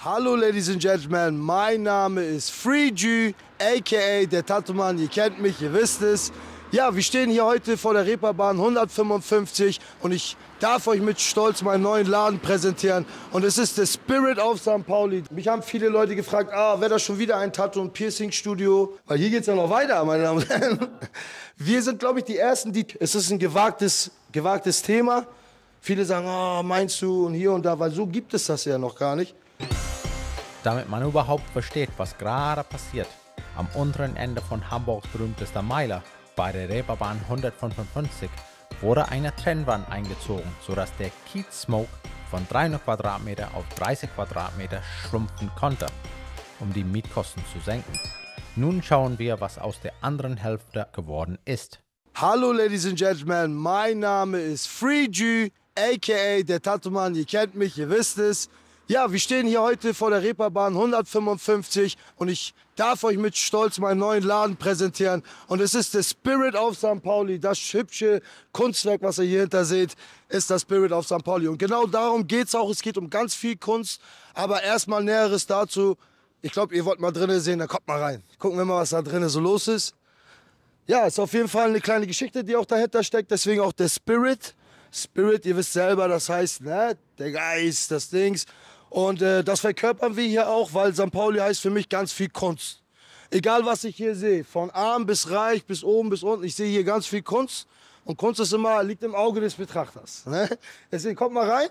Hallo Ladies and Gentlemen, mein Name ist FreeG, aka der Tattoo-Mann, ihr kennt mich, ihr wisst es. Ja, wir stehen hier heute vor der Reeperbahn 155 und ich darf euch mit Stolz meinen neuen Laden präsentieren. Und es ist der Spirit of St. Pauli. Mich haben viele Leute gefragt, wäre das schon wieder ein Tattoo- und Piercing-Studio? Weil hier geht es ja noch weiter, meine Damen und Herren. Wir sind, glaube ich, die Ersten, es ist ein gewagtes Thema. Viele sagen, meinst du und hier und da, weil so gibt es das ja noch gar nicht. Damit man überhaupt versteht, was gerade passiert. Am unteren Ende von Hamburgs berühmtester Meiler, bei der Reeperbahn 155, wurde eine Trennwand eingezogen, sodass der Kiez-Smoke von 300 Quadratmeter auf 30 Quadratmeter schrumpfen konnte, um die Mietkosten zu senken. Nun schauen wir, was aus der anderen Hälfte geworden ist. Hallo Ladies and Gentlemen, mein Name ist FreeG, aka der Tattoo-Mann, ihr kennt mich, ihr wisst es. Ja, wir stehen hier heute vor der Reeperbahn 155 und ich darf euch mit Stolz meinen neuen Laden präsentieren. Und es ist der Spirit of St. Pauli, das hübsche Kunstwerk, was ihr hier hinter seht, ist das Spirit of St. Pauli. Und genau darum geht es auch, es geht um ganz viel Kunst, aber erstmal Näheres dazu. Ich glaube, ihr wollt mal drinnen sehen, dann kommt mal rein. Gucken wir mal, was da drinnen so los ist. Ja, ist auf jeden Fall eine kleine Geschichte, die auch dahinter steckt, deswegen auch der Spirit. Spirit, ihr wisst selber, das heißt, ne, der Geist, das Dings. Und das verkörpern wir hier auch, weil St. Pauli heißt für mich ganz viel Kunst. Egal, was ich hier sehe, von arm bis reich, bis oben bis unten, ich sehe hier ganz viel Kunst. Und Kunst ist immer, liegt im Auge des Betrachters. Ne? Deswegen kommt mal rein.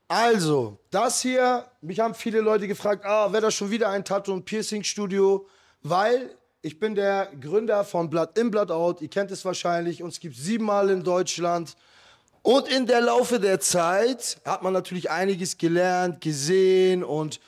Also, das hier, mich haben viele Leute gefragt, wäre das schon wieder ein Tattoo- und Piercing-Studio? Weil ich bin der Gründer von Blood In, Blood Out. Ihr kennt es wahrscheinlich, uns gibt es 7-mal in Deutschland. Und in der Laufe der Zeit hat man natürlich einiges gelernt, gesehen und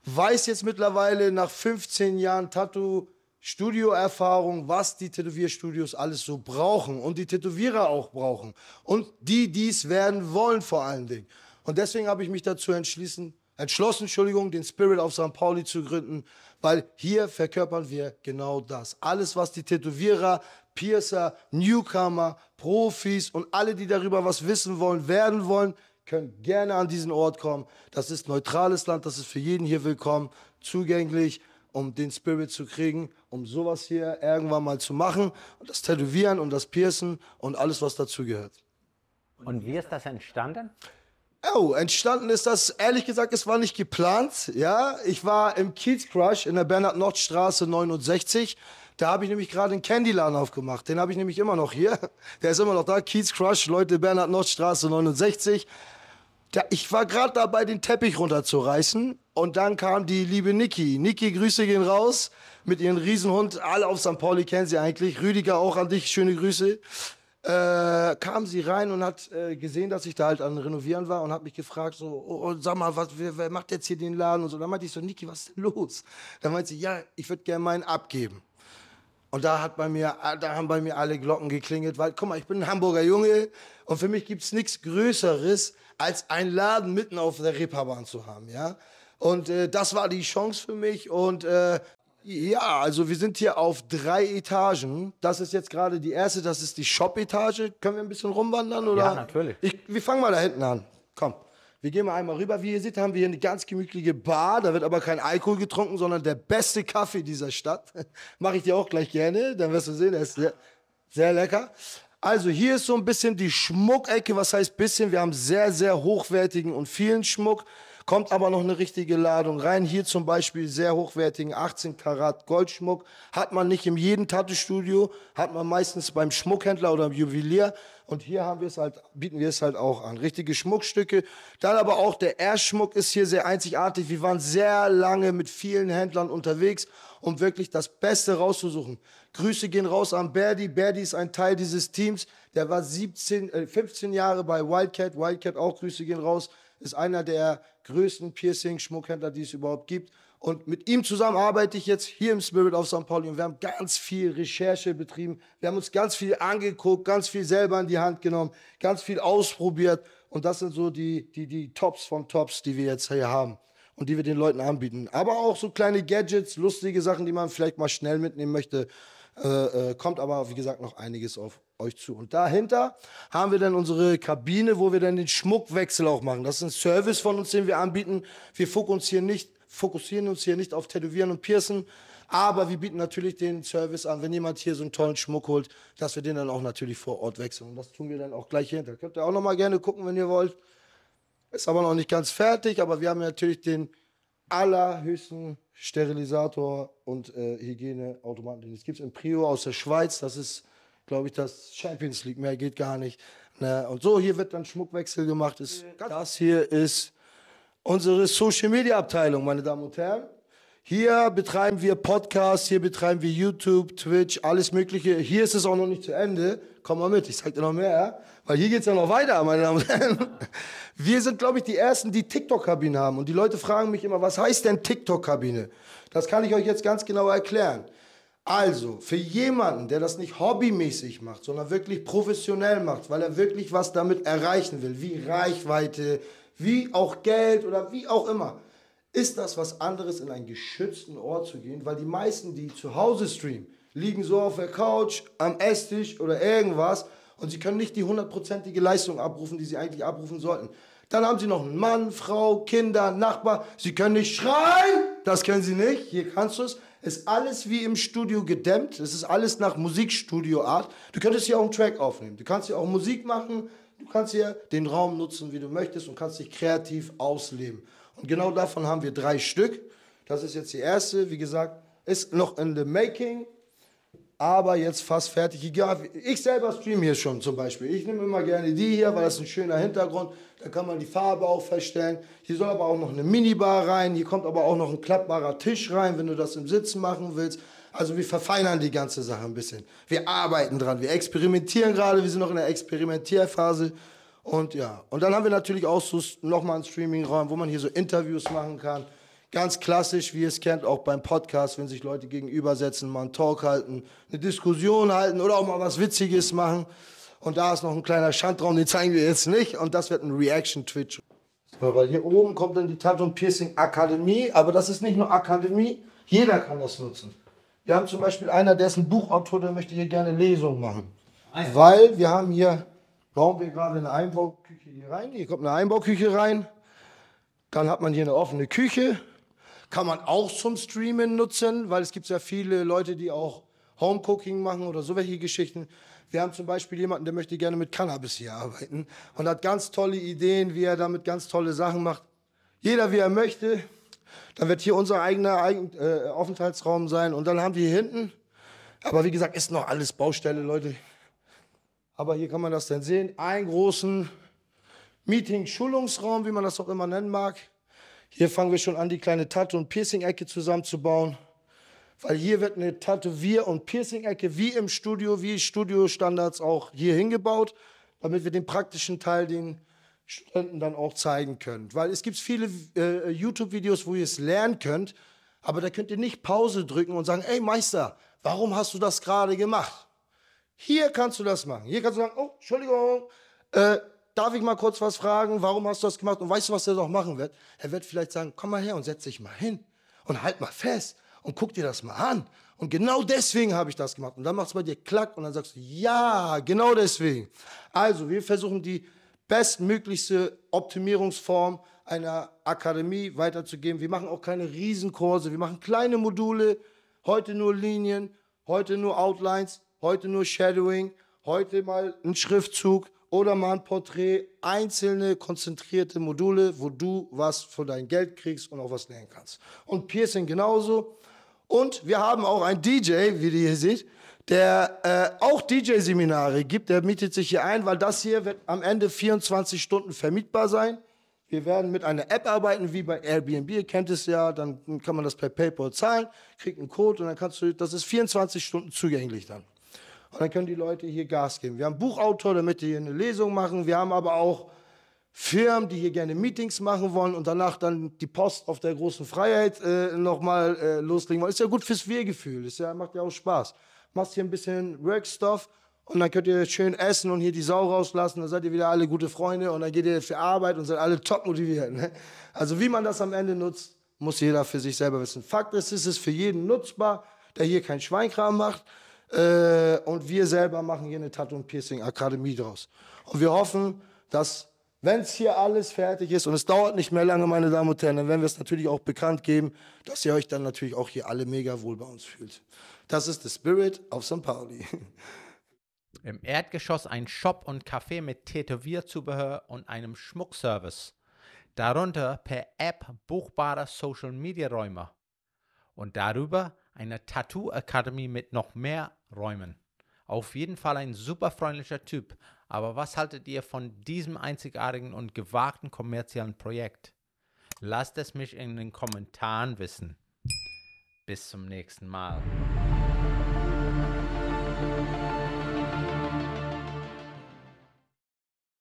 weiß jetzt mittlerweile nach 15 Jahren Tattoo-Studio-Erfahrung, was die Tätowierstudios alles so brauchen und die Tätowierer auch brauchen. Und die dies werden wollen vor allen Dingen. Und deswegen habe ich mich dazu entschlossen, den Spirit of St. Pauli zu gründen, weil hier verkörpern wir genau das. Alles, was die Tätowierer, Piercer, Newcomer, Profis und alle, die darüber was wissen wollen, werden wollen, können gerne an diesen Ort kommen. Das ist neutrales Land, das ist für jeden hier willkommen, zugänglich, um den Spirit zu kriegen, um sowas hier irgendwann mal zu machen. Und das Tätowieren und das Piercen und alles, was dazugehört. Und wie ist das entstanden? Entstanden ist das, ehrlich gesagt, es war nicht geplant. Ja, ich war im Kiez Crush in der Bernhard-Nocht-Straße 69. Da habe ich nämlich gerade einen Candyladen aufgemacht. Den habe ich nämlich immer noch hier. Der ist immer noch da. Kiez Crush, Leute, Bernhard-Nocht-Straße 69. Ich war gerade dabei, den Teppich runterzureißen. Und dann kam die liebe Niki. Niki, Grüße gehen raus. Mit ihrem Riesenhund. Alle auf St. Pauli kennen sie eigentlich. Rüdiger auch an dich. Schöne Grüße. Kam sie rein und hat gesehen, dass ich da halt an Renovieren war und hat mich gefragt, so, sag mal, wer macht jetzt hier den Laden und so. Dann meinte ich so, Niki, was ist denn los? Dann meinte sie, ja, ich würde gerne meinen abgeben. Und da haben bei mir alle Glocken geklingelt, weil, guck mal, ich bin ein Hamburger Junge und für mich gibt es nichts Größeres, als einen Laden mitten auf der Reeperbahn zu haben, ja. Und das war die Chance für mich und ja, also wir sind hier auf 3 Etagen. Das ist jetzt gerade die erste, das ist die Shop-Etage. Können wir ein bisschen rumwandern? Oder? Ja, natürlich. Wir fangen mal da hinten an. Komm, wir gehen mal einmal rüber. Wie ihr seht, haben wir hier eine ganz gemütliche Bar. Da wird aber kein Alkohol getrunken, sondern der beste Kaffee dieser Stadt. Mache ich dir auch gleich gerne, dann wirst du sehen, der ist sehr, sehr lecker. Also hier ist so ein bisschen die Schmuckecke. Was heißt bisschen? Wir haben sehr, sehr hochwertigen und vielen Schmuck. Kommt aber noch eine richtige Ladung rein. Hier zum Beispiel sehr hochwertigen 18 Karat Goldschmuck. Hat man nicht in jedem Tattoo-Studio, hat man meistens beim Schmuckhändler oder im Juwelier. Und hier bieten wir es halt auch an. Richtige Schmuckstücke. Dann aber auch der Erstschmuck ist hier sehr einzigartig. Wir waren sehr lange mit vielen Händlern unterwegs, um wirklich das Beste rauszusuchen. Grüße gehen raus an Berdi. Berdi ist ein Teil dieses Teams. Der war 15 Jahre bei Wildcat. Wildcat auch, Grüße gehen raus. Ist einer der größten Piercing-Schmuckhändler, die es überhaupt gibt. Und mit ihm zusammen arbeite ich jetzt hier im Spirit of St. Pauli. Und wir haben ganz viel Recherche betrieben. Wir haben uns ganz viel angeguckt, ganz viel selber in die Hand genommen, ganz viel ausprobiert. Und das sind so die Tops von Tops, die wir jetzt hier haben und die wir den Leuten anbieten. Aber auch so kleine Gadgets, lustige Sachen, die man vielleicht mal schnell mitnehmen möchte. Kommt aber, wie gesagt, noch einiges auf euch zu. Und dahinter haben wir dann unsere Kabine, wo wir dann den Schmuckwechsel auch machen. Das ist ein Service von uns, den wir anbieten. Wir fokussieren uns hier nicht auf Tätowieren und Piercen, aber wir bieten natürlich den Service an, wenn jemand hier so einen tollen Schmuck holt, dass wir den dann auch natürlich vor Ort wechseln. Und das tun wir dann auch gleich hinter. Könnt ihr auch noch mal gerne gucken, wenn ihr wollt. Ist aber noch nicht ganz fertig, aber wir haben natürlich den allerhöchsten Sterilisator und Hygieneautomaten, den es gibt in Prio aus der Schweiz. Das ist, glaube ich, das Champions League. Mehr geht gar nicht. Und so, hier wird dann Schmuckwechsel gemacht. Das hier ist unsere Social-Media-Abteilung, meine Damen und Herren. Hier betreiben wir Podcasts, hier betreiben wir YouTube, Twitch, alles Mögliche. Hier ist es auch noch nicht zu Ende. Komm mal mit, ich zeig dir noch mehr, weil hier geht es ja noch weiter, meine Damen und Herren. Wir sind, glaube ich, die Ersten, die TikTok-Kabine haben. Und die Leute fragen mich immer, was heißt denn TikTok-Kabine? Das kann ich euch jetzt ganz genau erklären. Also, für jemanden, der das nicht hobbymäßig macht, sondern wirklich professionell macht, weil er wirklich was damit erreichen will, wie Reichweite, wie auch Geld oder wie auch immer, ist das was anderes, in einen geschützten Ort zu gehen, weil die meisten, die zu Hause streamen, liegen so auf der Couch, am Esstisch oder irgendwas und sie können nicht die 100%ige Leistung abrufen, die sie eigentlich abrufen sollten. Dann haben sie noch einen Mann, Frau, Kinder, Nachbar. Sie können nicht schreien, das können sie nicht. Hier kannst du es. Ist alles wie im Studio gedämmt. Es ist alles nach Musikstudioart. Du könntest hier auch einen Track aufnehmen. Du kannst hier auch Musik machen. Du kannst hier den Raum nutzen, wie du möchtest und kannst dich kreativ ausleben. Und genau davon haben wir 3 Stück. Das ist jetzt die erste. Wie gesagt, ist noch in the making. Aber jetzt fast fertig. Ich selber streame hier schon zum Beispiel. Ich nehme immer gerne die hier, weil das ist ein schöner Hintergrund. Da kann man die Farbe auch feststellen. Hier soll aber auch noch eine Minibar rein. Hier kommt aber auch noch ein klappbarer Tisch rein, wenn du das im Sitzen machen willst. Also wir verfeinern die ganze Sache ein bisschen. Wir arbeiten dran. Wir experimentieren gerade. Wir sind noch in der Experimentierphase. Und ja, und dann haben wir natürlich auch so nochmal einen Streaming-Raum, wo man hier so Interviews machen kann. Ganz klassisch, wie ihr es kennt, auch beim Podcast, wenn sich Leute gegenübersetzen, mal einen Talk halten, eine Diskussion halten oder auch mal was Witziges machen. Und da ist noch ein kleiner Schandraum, den zeigen wir jetzt nicht. Und das wird ein Reaction-Twitch. So, weil hier oben kommt dann die Tattoo und Piercing Akademie. Aber das ist nicht nur Akademie, jeder kann das nutzen. Wir haben zum Beispiel einer, der ist ein Buchautor, der möchte hier gerne Lesungen machen. Weil wir haben hier, bauen wir gerade eine Einbauküche hier rein. Hier kommt eine Einbauküche rein. Dann hat man hier eine offene Küche. Kann man auch zum Streamen nutzen, weil es gibt ja viele Leute, die auch Homecooking machen oder so welche Geschichten. Wir haben zum Beispiel jemanden, der möchte gerne mit Cannabis hier arbeiten und hat ganz tolle Ideen, wie er damit ganz tolle Sachen macht. Jeder, wie er möchte. Dann wird hier unser eigener Aufenthaltsraum sein und dann haben wir hier hinten, aber wie gesagt, ist noch alles Baustelle, Leute. Aber hier kann man das dann sehen, einen großen Meeting-Schulungsraum, wie man das auch immer nennen mag. Hier fangen wir schon an, die kleine Tattoo- und Piercing-Ecke zusammenzubauen. Weil hier wird eine Tätowier- und Piercing-Ecke wie im Studio, wie Studiostandards auch hier hingebaut, damit wir den praktischen Teil den Studenten dann auch zeigen können. Weil es gibt viele YouTube-Videos, wo ihr es lernen könnt, aber da könnt ihr nicht Pause drücken und sagen, ey Meister, warum hast du das gerade gemacht? Hier kannst du das machen. Hier kannst du sagen, oh, Entschuldigung, darf ich mal kurz was fragen, warum hast du das gemacht? Und weißt du, was er doch machen wird? Er wird vielleicht sagen, komm mal her und setz dich mal hin und halt mal fest und guck dir das mal an. Und genau deswegen habe ich das gemacht. Und dann macht es bei dir klack und dann sagst du, ja, genau deswegen. Also wir versuchen die bestmöglichste Optimierungsform einer Akademie weiterzugeben. Wir machen auch keine Riesenkurse, wir machen kleine Module, heute nur Linien, heute nur Outlines, heute nur Shadowing, heute mal ein Schriftzug oder mal ein Porträt, einzelne konzentrierte Module, wo du was für dein Geld kriegst und auch was lernen kannst. Und Piercing genauso. Und wir haben auch einen DJ, wie ihr hier seht, der auch DJ-Seminare gibt. Der mietet sich hier ein, weil das hier wird am Ende 24 Stunden vermietbar sein. Wir werden mit einer App arbeiten, wie bei Airbnb, ihr kennt es ja, dann kann man das per PayPal zahlen, kriegt einen Code und dann kannst du, das ist 24 Stunden zugänglich dann. Und dann können die Leute hier Gas geben. Wir haben einen Buchautor, der möchte hier eine Lesung machen. Wir haben aber auch Firmen, die hier gerne Meetings machen wollen und danach dann die Post auf der großen Freiheit nochmal loslegen wollen. Ist ja gut fürs Wir-Gefühl, macht ja auch Spaß. Machst hier ein bisschen Workstuff und dann könnt ihr schön essen und hier die Sau rauslassen. Dann seid ihr wieder alle gute Freunde und dann geht ihr für Arbeit und seid alle top motiviert. Ne? Also wie man das am Ende nutzt, muss jeder für sich selber wissen. Fakt ist, es ist für jeden nutzbar, der hier keinen Schweinkram macht. Und wir selber machen hier eine Tattoo- und Piercing-Akademie draus. Und wir hoffen, dass, wenn es hier alles fertig ist, und es dauert nicht mehr lange, meine Damen und Herren, dann werden wir es natürlich auch bekannt geben, dass ihr euch dann natürlich auch hier alle mega wohl bei uns fühlt. Das ist The Spirit auf St. Pauli. Im Erdgeschoss ein Shop und Café mit Tätowierzubehör und einem Schmuckservice. Darunter per App buchbare Social-Media-Räume. Und darüber eine Tattoo-Akademie mit noch mehr Räumen. Auf jeden Fall ein super freundlicher Typ. Aber was haltet ihr von diesem einzigartigen und gewagten kommerziellen Projekt? Lasst es mich in den Kommentaren wissen. Bis zum nächsten Mal.